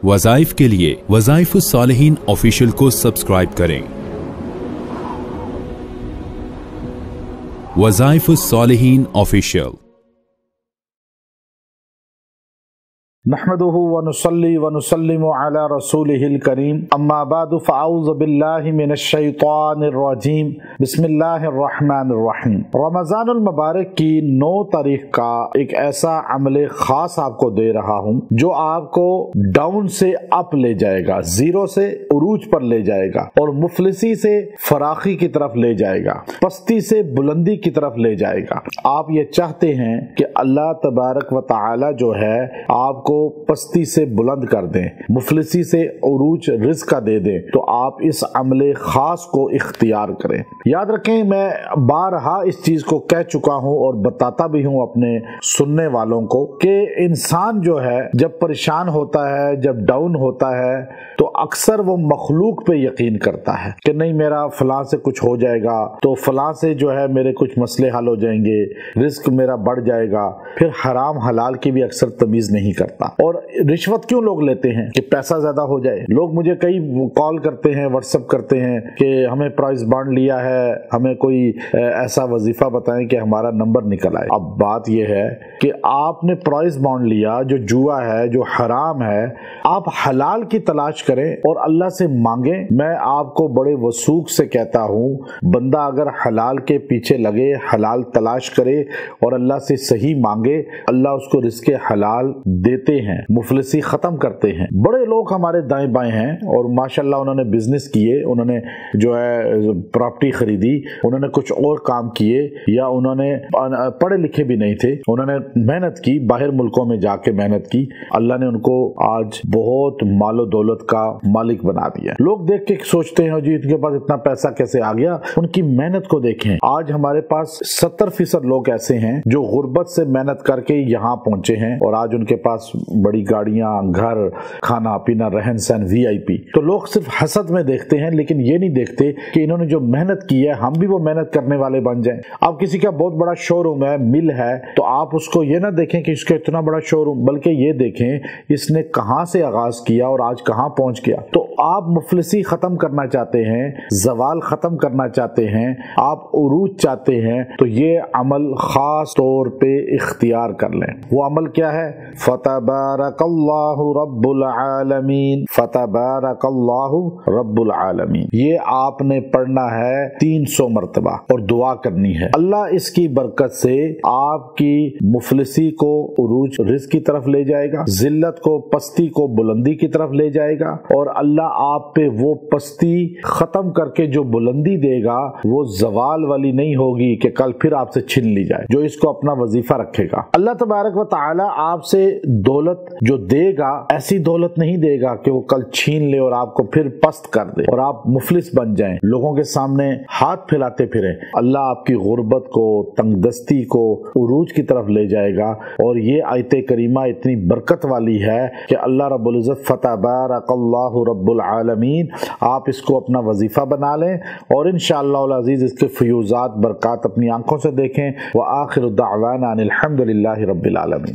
वज़ाइफ के लिए वज़ाइफुस्सालिहीन ऑफिशियल को सब्सक्राइब करें। वज़ाइफुस्सालिहीन ऑफिशियल। नहमदुहु व नुसल्ली व नुसल्लिमु अला रसूलिहिल करीम अम्मा बादु फ़अऊज़ु बिल्लाहि मिनश शैतानिर रजीम बिस्मिल्लाहिर रहमानिर रहीम। रमज़ानुल मुबारक की 9 तारीख का एक ऐसा अमल खास आपको दे रहा हूँ जो आपको डाउन से अप ले जाएगा, जीरो से उरूज पर ले जाएगा और मुफलिसी से फराखी की तरफ ले जाएगा, पस्ती से बुलंदी की तरफ ले जाएगा। आप ये चाहते हैं कि अल्लाह तबारक व तआला जो है आपको पस्ती से बुलंद कर दें, मुफलिसी से उरूज रिज़्क़ का दे दें, तो आप इस अमले खास को इख्तियार करें। याद रखें, मैं बारहा इस चीज को कह चुका हूं और बताता भी हूं अपने सुनने वालों को कि इंसान जो है जब परेशान होता है, जब डाउन होता है, तो अक्सर वो मखलूक पे यकीन करता है कि नहीं मेरा फलां से कुछ हो जाएगा, तो फलां से जो है मेरे कुछ मसले हल हो जाएंगे, रिस्क मेरा बढ़ जाएगा। फिर हराम हलाल की भी अक्सर तमीज नहीं करता। और रिश्वत क्यों लोग लेते हैं कि पैसा ज्यादा हो जाए। लोग मुझे कई कॉल करते हैं, व्हाट्सएप करते हैं कि हमें प्राइस बॉन्ड लिया है, हमें कोई ऐसा वजीफा बताएं कि हमारा नंबर निकल आए। अब बात यह है कि आपने प्राइस बॉन्ड लिया जो जुआ है, जो हराम है, आप हलाल की तलाश करें और अल्लाह से मांगे। मैं आपको बड़े वसूख से कहता हूं, बंदा अगर हलाल के पीछे लगे, हलाल तलाश करे और अल्लाह से सही मांगे, अल्लाह उसको रिज़्क़ हलाल देते हैं, मुफलिसी खत्म करते हैं। बड़े लोग हमारे दाएं बाएं हैं और माशाल्लाह उन्होंने बिजनेस किए, उन्होंने जो है प्रॉपर्टी खरीदी, उन्होंने कुछ और काम किए, या उन्होंने पढ़े लिखे भी नहीं थे, उन्होंने मेहनत की, बाहर मुल्कों में जाके मेहनत की, अल्लाह ने उनको आज बहुत मालो दौलत का मालिक बना दिया। लोग देख के सोचते हैं जी इनके पास इतना पैसा कैसे आ गया। उनकी मेहनत को देखें। आज हमारे पास 70% लोग ऐसे हैं जो गुर्बत से मेहनत करके यहाँ पहुंचे हैं और आज उनके पास बड़ी गाड़ियां, घर, खाना पीना, रहन सहन VIP। तो लोग सिर्फ हसद में देखते हैं, लेकिन ये नहीं देखते कि इन्होंने जो मेहनत की है हम भी वो मेहनत करने वाले बन जाएं। अब किसी का बहुत बड़ा शोरूम है, मिल है, तो आप उसको ये ना देखें कि इसका इतना बड़ा शोरूम, बल्कि ये देखें इसने कहां से आगाज किया और आज कहां पहुंच गया। तो आप मुफलिसी खत्म करना चाहते हैं, जवाल खत्म करना चाहते हैं, आप उरूज चाहते हैं, तो ये अमल खास तौर पे इख्तियार कर लें। वो अमल क्या है? फतबारकल्लाहु रब्बुल आलमीन, फतबारकल्लाहु रब्बुल आलमीन। ये आपने पढ़ना है 300 मरतबा और दुआ करनी है। अल्लाह इसकी बरकत से आपकी मुफलिसी को उरूज रिज़्क़ की तरफ ले जाएगा, जिल्लत को, पस्ती को बुलंदी की तरफ ले जाएगा, और अल्लाह आप पे वो पस्ती खत्म करके जो बुलंदी देगा वो जवाल वाली नहीं होगी कि कल फिर आपसे छीन ली जाए। जो इसको अपना वजीफा रखेगा, अल्लाह तबारक व तआला आपसे दौलत जो देगा, ऐसी दौलत नहीं देगा कि वो कल छीन ले और आपको फिर पस्त कर दे और आप मुफलिस बन जाएं, लोगों के सामने हाथ फैलाते फिरें। अल्लाह आपकी गुर्बत को, तंगदस्ती को उरूज की तरफ ले जाएगा। और ये आयत करीमा इतनी बरकत वाली है कि अल्लाह रब्बुल इज्जत फतबारकल्लाहु रब्बुल आलमीन, आप इसको अपना वजीफा बना लें और इंशाअल्लाह अज़ीज इसके फ़यूज़ात बरक़ात अपनी आंखों से देखें। व आखिरु दावाना अनिल हम्दुलिल्लाहि रब्बिल आलमीन।